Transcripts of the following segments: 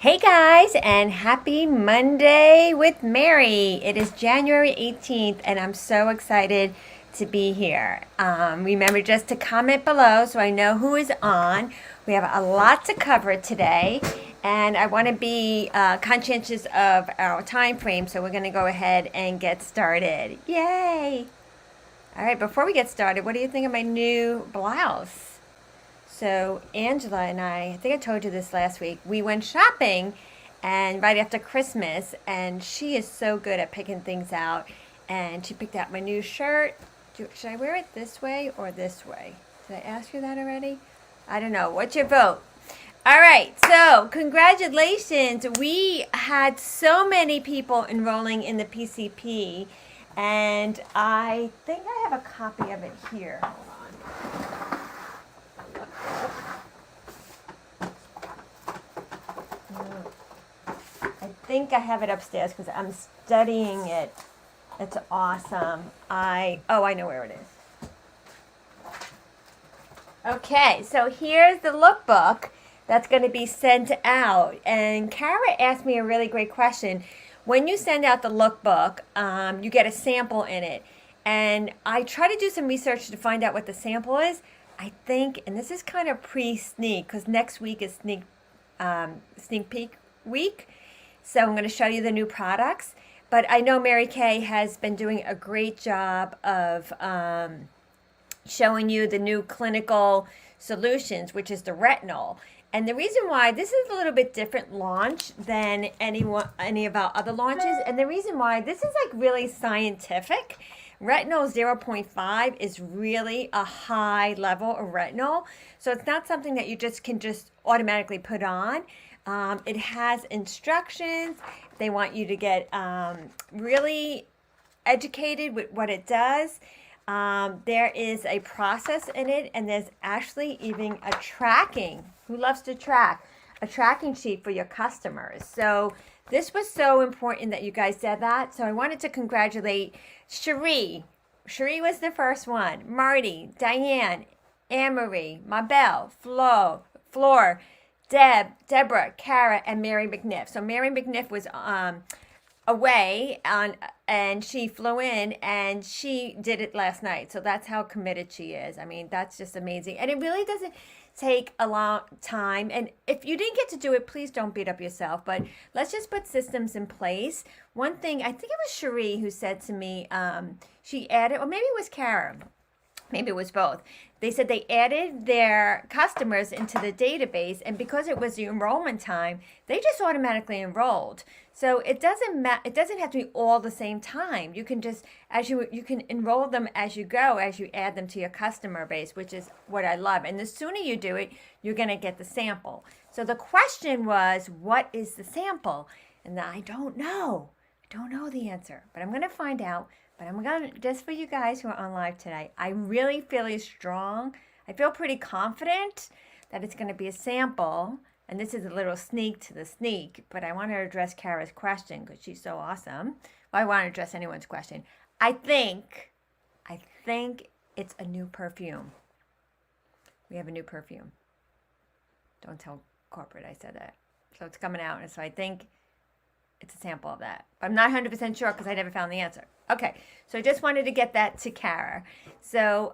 Hey guys, and happy Monday with Mary. It is January 18th, and I'm so excited to be here. Remember just to comment below so I know who is on. We have a lot to cover today, and I want to be conscientious of our time frame, so we're going to go ahead and get started. Yay! All right, before we get started, what do you think of my new blouse? So Angela and I think I told you this last week, we went shopping and right after Christmas, and she is so good at picking things out. And she picked out my new shirt. Should I wear it this way or this way? Did I ask you that already? I don't know. What's your vote? All right, so congratulations. We had so many people enrolling in the PCP, and I think I have a copy of it here. Hold on. I think I have it upstairs because I'm studying it. It's awesome. I know where it is. Okay, so here's the lookbook that's going to be sent out. And Kara asked me a really great question. When you send out the lookbook, you get a sample in it. And I try to do some research to find out what the sample is. I think, and this is kind of pre-sneak because next week is sneak peek week. So I'm going to show you the new products. But I know Mary Kay has been doing a great job of showing you the new clinical solutions, which is the retinol. And the reason why this is a little bit different launch than any of our other launches, and the reason why this is like really scientific. Retinol 0.5 is really a high level of retinol. So it's not something that you can just automatically put on. It has instructions. They want you to get really educated with what it does. There is a process in it, and there's actually even a tracking. Who loves to track? A tracking sheet for your customers. So this was so important that you guys did that. So I wanted to congratulate Cherie. Cherie was the first one. Marty, Diane, Anne-Marie, Mabel, Flor, Deborah, Kara, and Mary McNiff. So Mary McNiff was away and she flew in and she did it last night. So that's how committed she is. I mean, that's just amazing. And it really doesn't take a long time. And if you didn't get to do it, please don't beat up yourself. But let's just put systems in place. One thing, I think it was Cherie who said to me, she added, or maybe it was Kara. Maybe it was both. They said they added their customers into the database, and because it was the enrollment time, they just automatically enrolled. So it doesn't have to be all the same time. You can just you can enroll them as you go, as you add them to your customer base, which is what I love. And the sooner you do it, you're going to get the sample. So the question was, what is the sample? And I don't know. I don't know the answer, but I'm going to find out. But I'm going to, just for you guys who are on live today, I really feel strong. I feel pretty confident that it's going to be a sample. And this is a little sneak to the sneak, but I want to address Kara's question because she's so awesome. Well, I want to address anyone's question. I think it's a new perfume. We have a new perfume. Don't tell corporate I said that. So it's coming out, and so I think it's a sample of that. But I'm not 100% sure because I never found the answer. Okay, so I just wanted to get that to Kara. So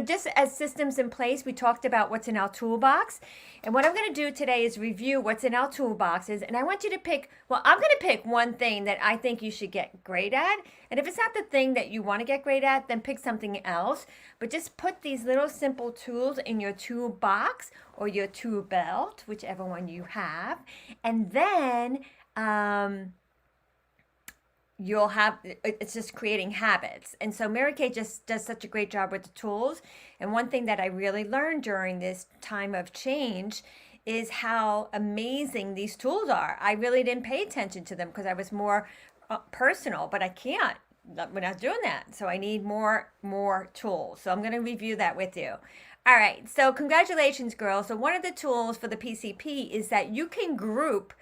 just as systems in place, we talked about what's in our toolbox. And what I'm going to do today is review what's in our toolboxes. And I want you to pick, I'm going to pick one thing that I think you should get great at. And if it's not the thing that you want to get great at, then pick something else. But just put these little simple tools in your toolbox or your tool belt, whichever one you have. And then you'll have, it's just creating habits. And so Mary Kay just does such a great job with the tools. And one thing that I really learned during this time of change is how amazing these tools are. I really didn't pay attention to them because I was more personal, but I can't. We're not doing that. So I need more tools. So I'm going to review that with you. All right. So congratulations, girls. So one of the tools for the PCP is that you can group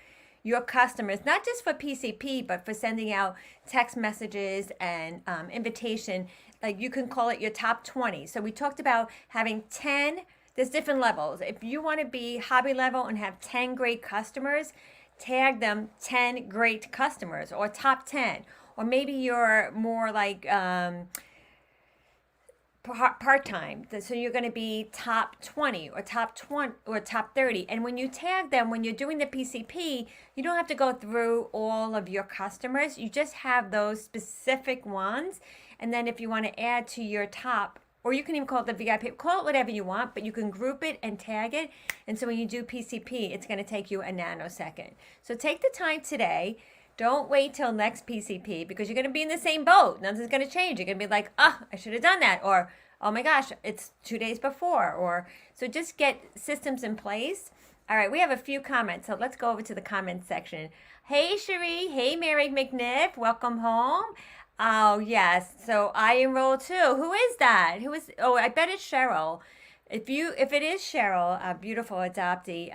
your customers, not just for PCP, but for sending out text messages and invitation. Like you can call it your top 20. So we talked about having 10, there's different levels. If you want to be hobby level and have 10 great customers, tag them 10 great customers or top 10. Or maybe you're more like part-time, so you're going to be top 20 or top 20 or top 30. And when you tag them, when you're doing the PCP, you don't have to go through all of your customers. You just have those specific ones. And then if you want to add to your top, or you can even call it the VIP, call it whatever you want, but you can group it and tag it. And so when you do PCP, it's going to take you a nanosecond. So take the time today. Don't wait till next PCP, because you're going to be in the same boat. Nothing's going to change. You're going to be like, oh, I should have done that. Or, oh my gosh, it's 2 days before. Or so just get systems in place. All right, we have a few comments. So let's go over to the comments section. Hey, Cherie. Hey, Mary McNiff. Welcome home. Oh, yes. So I enroll too. Who is that? Who is? Oh, I bet it's Cheryl. If it is Cheryl, a beautiful adoptee,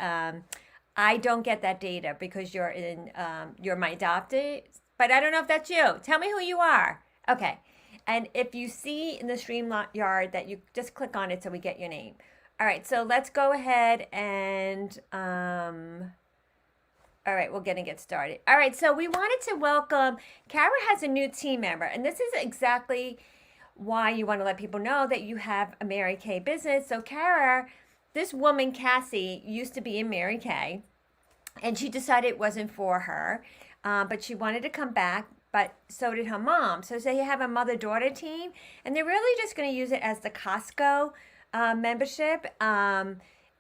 I don't get that data because you're my adoptee, but I don't know if that's you. Tell me who you are. Okay. And if you see in the StreamYard that you just click on it so we get your name. All right. So let's go ahead and, all right, we're going to get started. All right. So we wanted to welcome, Kara has a new team member, and this is exactly why you want to let people know that you have a Mary Kay business. So Kara, this woman, Cassie, used to be in Mary Kay, and she decided it wasn't for her, but she wanted to come back, but so did her mom. So you have a mother-daughter team, and they're really just going to use it as the Costco membership, and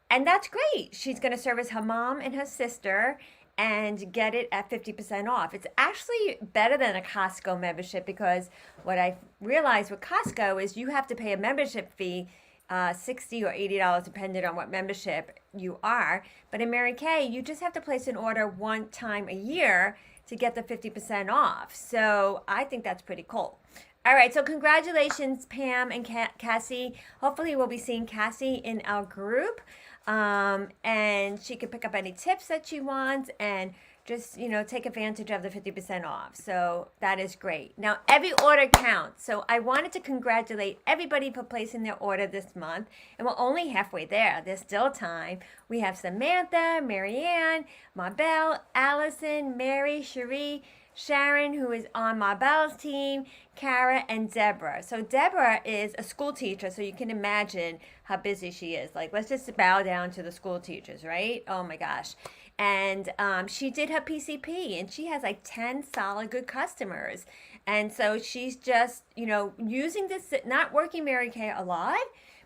that's great. She's going to service her mom and her sister and get it at 50% off. It's actually better than a Costco membership, because what I realized with Costco is you have to pay a membership fee, $60 or $80 depending on what membership you are. But in Mary Kay, you just have to place an order one time a year to get the 50% off. So I think that's pretty cool. All right, so congratulations, Pam and Cassie. Hopefully we'll be seeing Cassie in our group, and she can pick up any tips that she wants and just, take advantage of the 50% off. So that is great. Now, every order counts. So I wanted to congratulate everybody for placing their order this month. And we're only halfway there. There's still time. We have Samantha, Marianne, Marbelle, Allison, Mary, Cherie, Sharon, who is on Marbelle's team, Kara, and Deborah. So Deborah is a school teacher, so you can imagine how busy she is. Like, let's just bow down to the school teachers, right? Oh my gosh. And she did her PCP, and she has like 10 solid good customers. And so she's just, using this, not working Mary Kay a lot,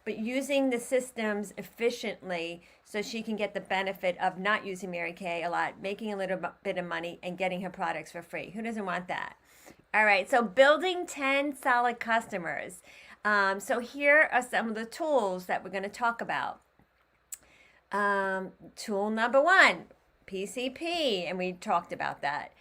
but using the systems efficiently so she can get the benefit of not using Mary Kay a lot, making a little bit of money, and getting her products for free. Who doesn't want that? All right, so building 10 solid customers. So here are some of the tools that we're going to talk about. Tool number 1, PCP, and we talked about that.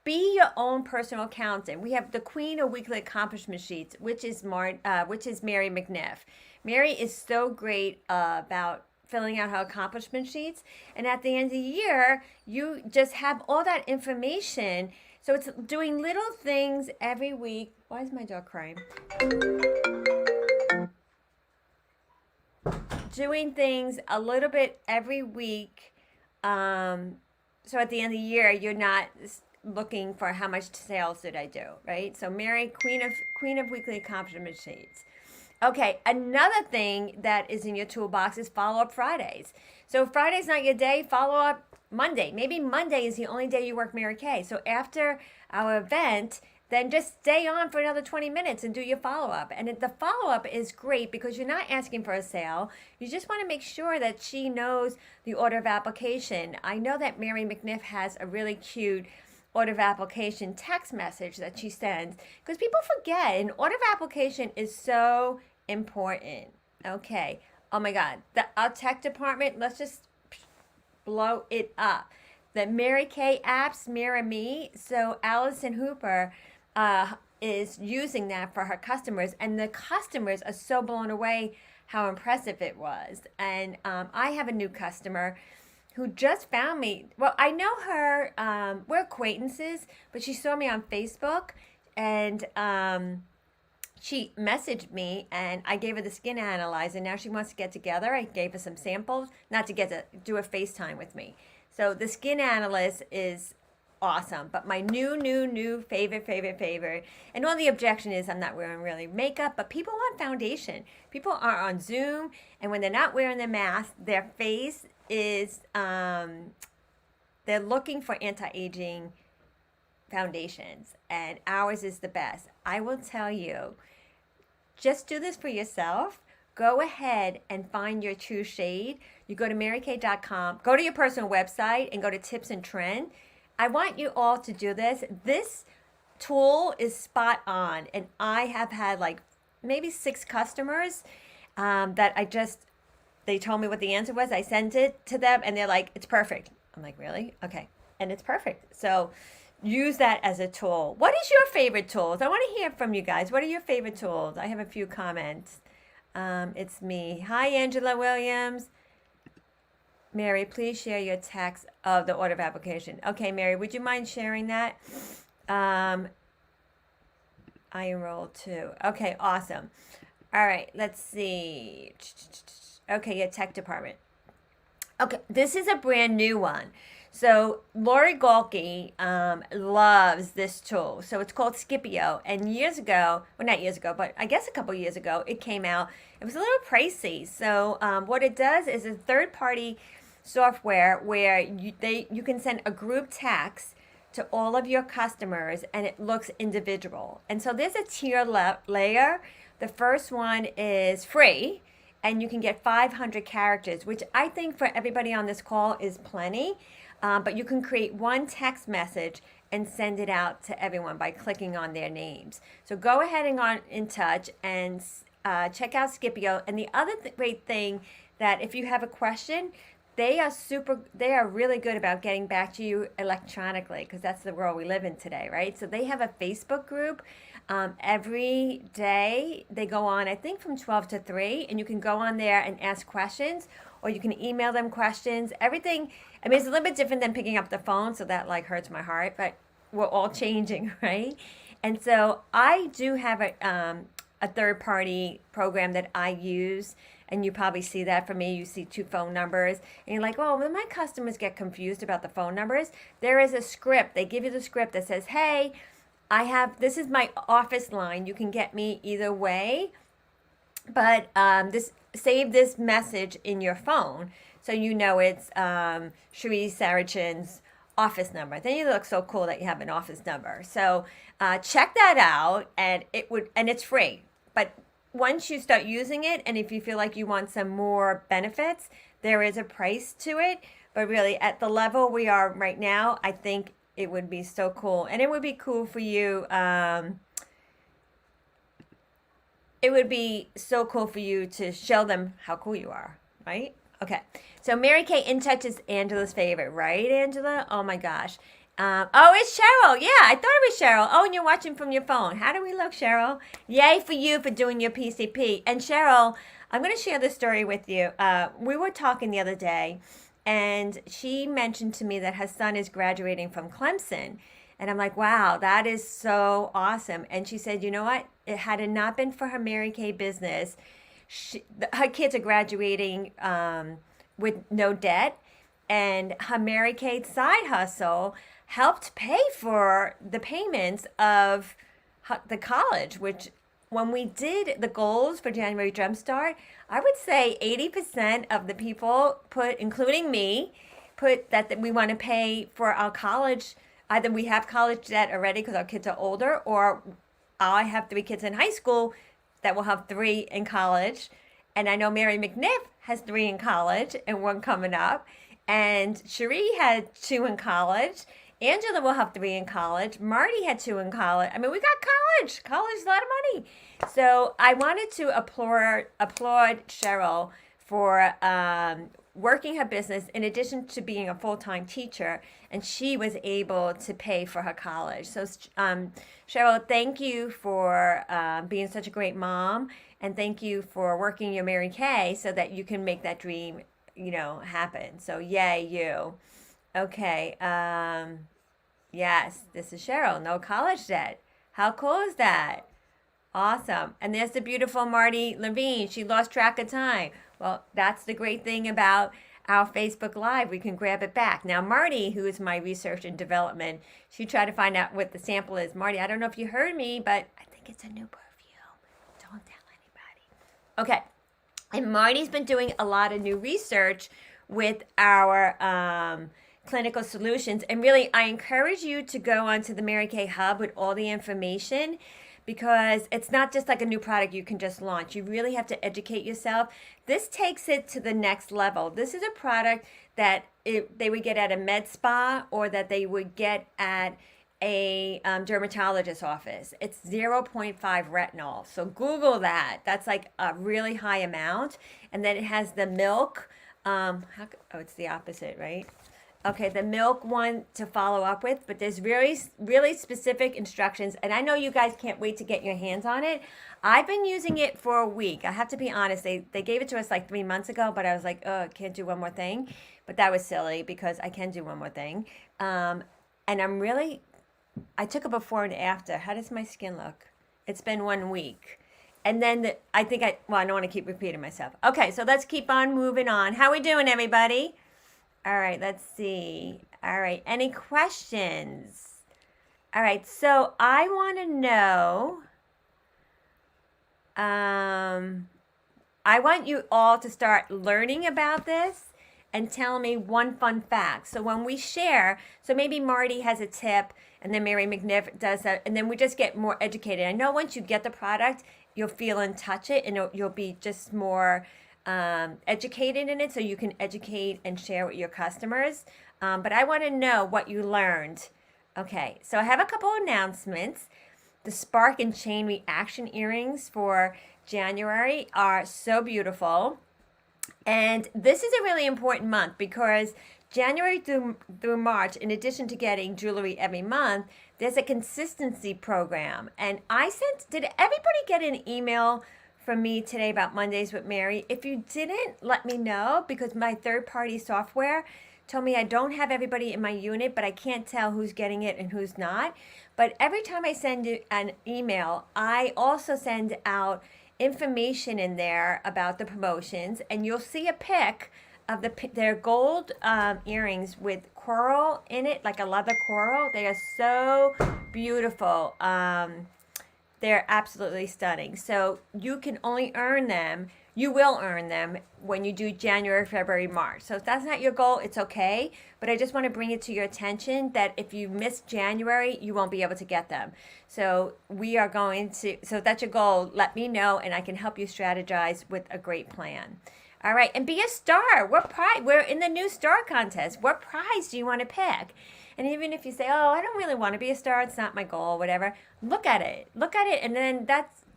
Be your own personal accountant. We have the Queen of Weekly Accomplishment Sheets, which is Mary McNiff. Mary is so great about filling out her accomplishment sheets, and at the end of the year, you just have all that information. So it's doing little things every week. Why is my dog crying? Doing things a little bit every week. So at the end of the year, you're not looking for how much sales did I do, right? So Mary, Queen of Weekly Accomplishment Sheets. Okay, another thing that is in your toolbox is follow-up Fridays. So if Friday's not your day, follow up Monday. Maybe Monday is the only day you work Mary Kay. So after our event, then just stay on for another 20 minutes and do your follow-up. And the follow-up is great because you're not asking for a sale. You just want to make sure that she knows the order of application. I know that Mary McNiff has a really cute order of application text message that she sends, because people forget an order of application is so important. Okay. Oh my God. Our tech department, let's just blow it up. The Mary Kay apps mirror me. So Allison Hooper is using that for her customers, and the customers are so blown away how impressive it was. And I have a new customer who just found me. Well, I know her, we're acquaintances, but she saw me on Facebook, and she messaged me and I gave her the skin analyzer. Now she wants to get together. I gave her some samples, not to get to do a FaceTime with me. So the skin analyst is awesome. But my new favorite, and all the objection is I'm not wearing really makeup, but people want foundation. People are on Zoom, and when they're not wearing their mask, their face is, they're looking for anti-aging foundations, and ours is the best. I will tell you, just do this for yourself. Go ahead and find your true shade. You go to marykay.com, go to your personal website and go to tips and trend. I want you all to do this. This tool is spot on, and I have had like maybe 6 customers that they told me what the answer was. I sent it to them and they're like, it's perfect. I'm like, really? Okay. And it's perfect. So use that as a tool. What is your favorite tools? I want to hear from you guys. What are your favorite tools? I have a few comments. It's me. Hi, Angela Williams. Mary, please share your text of the order of application. Okay, Mary, would you mind sharing that? I enrolled too. Okay, awesome. All right, let's see. Okay, your tech department. Okay, this is a brand new one. So Lori Golke loves this tool. So it's called Scipio. And years ago, well, not years ago, but I guess a couple years ago, it came out. It was a little pricey. So what it does is a third-party software where you can send a group text to all of your customers, and it looks individual. And so there's a tier layer. The first one is free, and you can get 500 characters, which I think for everybody on this call is plenty. But you can create one text message and send it out to everyone by clicking on their names. So go ahead and get in touch and check out Scipio. And the other great thing that if you have a question, they are really good about getting back to you electronically, because that's the world we live in today, right? So they have a Facebook group. Every day they go on, I think from 12 to 3, and you can go on there and ask questions, or you can email them questions. Everything, I mean, it's a little bit different than picking up the phone, so that like hurts my heart, but we're all changing, right? And so I do have a third-party program that I use, and you probably see that for me. You see 2 phone numbers, and you're like, well, when my customers get confused about the phone numbers, there is a script. They give you the script that says, hey, this is my office line. You can get me either way, but save this message in your phone so you know it's Cherie Sarachin's office number. Then you look so cool that you have an office number. So check that out, and it's free. But once you start using it, and if you feel like you want some more benefits, there is a price to it. But really, at the level we are right now, I think it would be so cool. And it would be cool for you. It would be so cool for you to show them how cool you are, right? Okay. So Mary Kay In Touch is Angela's favorite, right, Angela? Oh my gosh. Oh, it's Cheryl. Yeah, I thought it was Cheryl. Oh, and you're watching from your phone. How do we look, Cheryl? Yay for you for doing your PCP. And Cheryl, I'm going to share this story with you. We were talking the other day, and she mentioned to me that her son is graduating from Clemson. And I'm like, wow, that is so awesome. And she said, you know what? Had it not been for her Mary Kay business, her kids are graduating with no debt. And her Mary Kay side hustle helped pay for the payments of the college, which when we did the goals for January Jumpstart, I would say 80% of the people including me, put that we want to pay for our college. Either we have college debt already because our kids are older, or I have 3 kids in high school that will have 3 in college. And I know Mary McNiff has 3 in college and 1 coming up. And Cherie had 2 in college. Angela will have 3 in college. Marty had 2 in college. I mean, we got college. College is a lot of money. So I wanted to applaud Cheryl for working her business in addition to being a full-time teacher, and she was able to pay for her college. So Cheryl, thank you for being such a great mom, and thank you for working your Mary Kay so that you can make that dream happen. So yay you. Okay. Yes, this is Cheryl. No college debt. How cool is that? Awesome. And there's the beautiful Marty Levine. She lost track of time. Well, that's the great thing about our Facebook Live. We can grab it back. Now, Marty, who is my research and development, she tried to find out what the sample is. Marty, I don't know if you heard me, but I think it's a new perfume. Don't tell anybody. Okay. And Marty's been doing a lot of new research with our clinical solutions. And really, I encourage you to go onto the Mary Kay Hub with all the information, because it's not just like a new product you can just launch. You really have to educate yourself. This takes it to the next level. This is a product that they would get at a med spa, or that they would get at a dermatologist's office. It's 0.5 retinol. So Google that. That's like a really high amount. And then it has the milk. It's the opposite, right? Okay, the milk one to follow up with, but there's really, really specific instructions, and I know you guys can't wait to get your hands on it. I've been using it for a week. I have to be honest. They gave it to us like 3 months ago, but I was like, oh, can't do one more thing. But that was silly, because I can do one more thing. And I took a before and after. How does my skin look? It's been 1 week. And then I don't want to keep repeating myself. Okay, so let's keep on moving on. How we doing, everybody? All right, let's see. All right, any questions? All right, so I want to know, I want you all to start learning about this and tell me one fun fact. So when we share, so maybe Marty has a tip, and then Mary McNiff does that, and then we just get more educated. I know once you get the product, you'll feel and touch it, and you'll be just more educated in it, so you can educate and share with your customers. But I want to know what you learned. Okay, so I have a couple announcements. The Spark and Chain Reaction earrings for January are so beautiful. And this is a really important month, because January through March, in addition to getting jewelry every month, there's a consistency program. And did everybody get an email from me today about Mondays with Mary? If you didn't, let me know, because my third-party software told me I don't have everybody in my unit, but I can't tell who's getting it and who's not. But every time I send you an email, I also send out information in there about the promotions, and you'll see a pic of their gold earrings with coral in it, like a leather coral. They are so beautiful. They're absolutely stunning. So you can only earn them, you will earn them when you do January, February, March. So if that's not your goal, it's okay. But I just want to bring it to your attention that if you miss January, you won't be able to get them. So so if that's your goal, let me know, and I can help you strategize with a great plan. All right, and be a star. We're in the new star contest. What prize do you want to pick? And even if you say, oh, I don't really want to be a star, it's not my goal, whatever, look at it, and then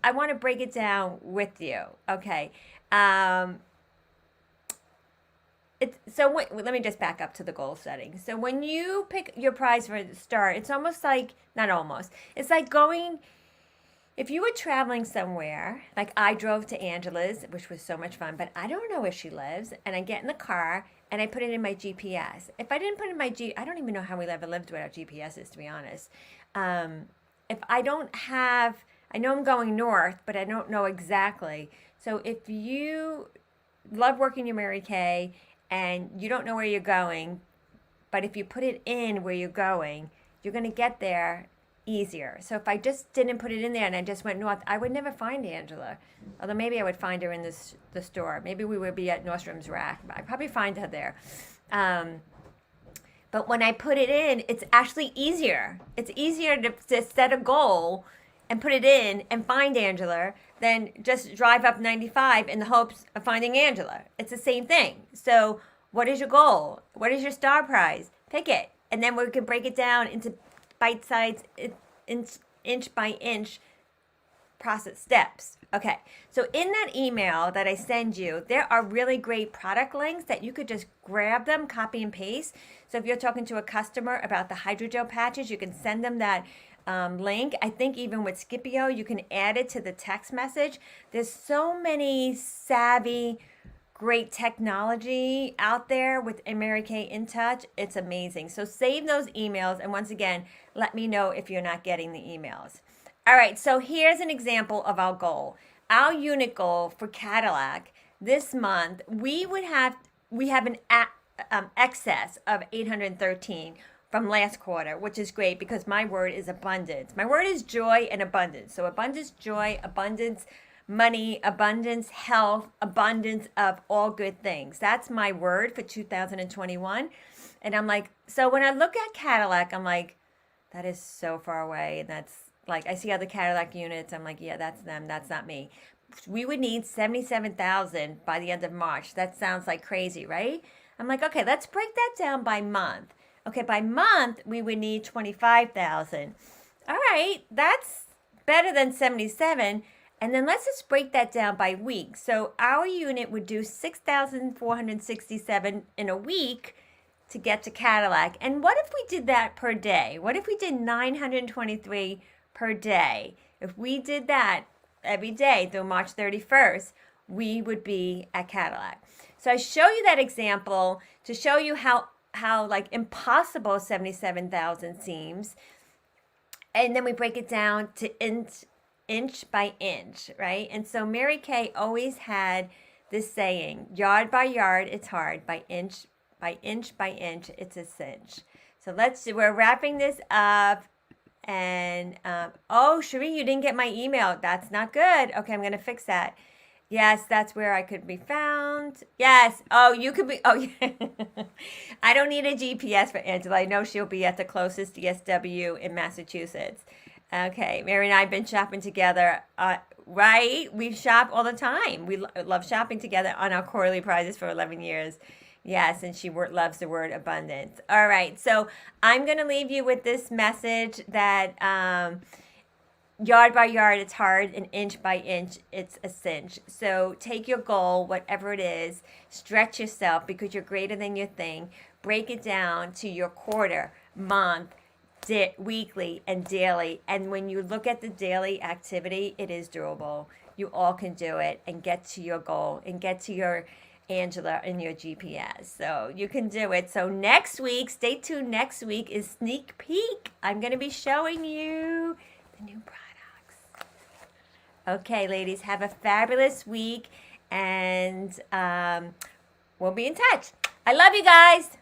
I want to break it down with you, okay? Let me just back up to the goal setting. So when you pick your prize for the star, it's almost like, not almost, it's like if you were traveling somewhere, like I drove to Angela's, which was so much fun, but I don't know where she lives, and I get in the car, and I put it in my GPS. If I didn't put it in my I don't even know how we ever lived without GPSs, to be honest. If I don't have, I know I'm going north, but I don't know exactly. So if you love working your Mary Kay and you don't know where you're going, but if you put it in where you're going, you're going to get there easier. So if I just didn't put it in there and I just went north, I would never find Angela. Although maybe I would find her in the store. Maybe we would be at Nordstrom's Rack. I'd probably find her there. But when I put it in, it's actually easier. It's easier to set a goal and put it in and find Angela than just drive up 95 in the hopes of finding Angela. It's the same thing. So what is your goal? What is your star prize? Pick it. And then we can break it down into bite-sized, inch by inch process steps. Okay, so in that email that I send you, there are really great product links that you could just grab them, copy and paste. So if you're talking to a customer about the hydrogel patches, you can send them that link. I think even with Scipio, you can add it to the text message. There's so many savvy, great technology out there with Mary Kay InTouch. It's amazing. So save those emails, and once again, let me know if you're not getting the emails. All right, so here's an example of our goal. Our unit goal for Cadillac this month, we have an excess of 813 from last quarter, which is great because my word is abundance. My word is joy and abundance. So abundance, joy, abundance, money, abundance, health, abundance of all good things. That's my word for 2021. And I'm like, so when I look at Cadillac, I'm like, that is so far away. And that's like, I see other Cadillac units. I'm like, yeah, that's them. That's not me. We would need 77,000 by the end of March. That sounds like crazy, right? I'm like, okay, let's break that down by month. Okay, by month, we would need 25,000. All right, that's better than 77. And then let's just break that down by week. So our unit would do 6,467 in a week to get to Cadillac. And what if we did that per day? What if we did 923 per day? If we did that every day through March 31st, we would be at Cadillac. So I show you that example to show you how like impossible 77,000 seems. And then we break it down to inch by inch, right? And so Mary Kay always had this saying, yard by yard, it's hard. By inch by inch, it's a cinch. So we're wrapping this up. And, oh, Cherie, you didn't get my email. That's not good. Okay, I'm going to fix that. Yes, that's where I could be found. Yes. Oh, you could be. Oh, yeah. I don't need a GPS for Angela. I know she'll be at the closest DSW in Massachusetts. Okay, Mary and I have been shopping together. Right? We shop all the time. We love shopping together on our quarterly prizes for 11 years. Yes, and she loves the word abundance. All right, so I'm going to leave you with this message that yard by yard, it's hard, and inch by inch, it's a cinch. So take your goal, whatever it is, stretch yourself because you're greater than you think. Break it down to your quarter, month, weekly, and daily. And when you look at the daily activity, it is doable. You all can do it and get to your goal and get to your Angela in your GPS. So you can do it. So next week, stay tuned. Next week is sneak peek. I'm going to be showing you the new products. Okay, ladies, have a fabulous week and we'll be in touch. I love you guys.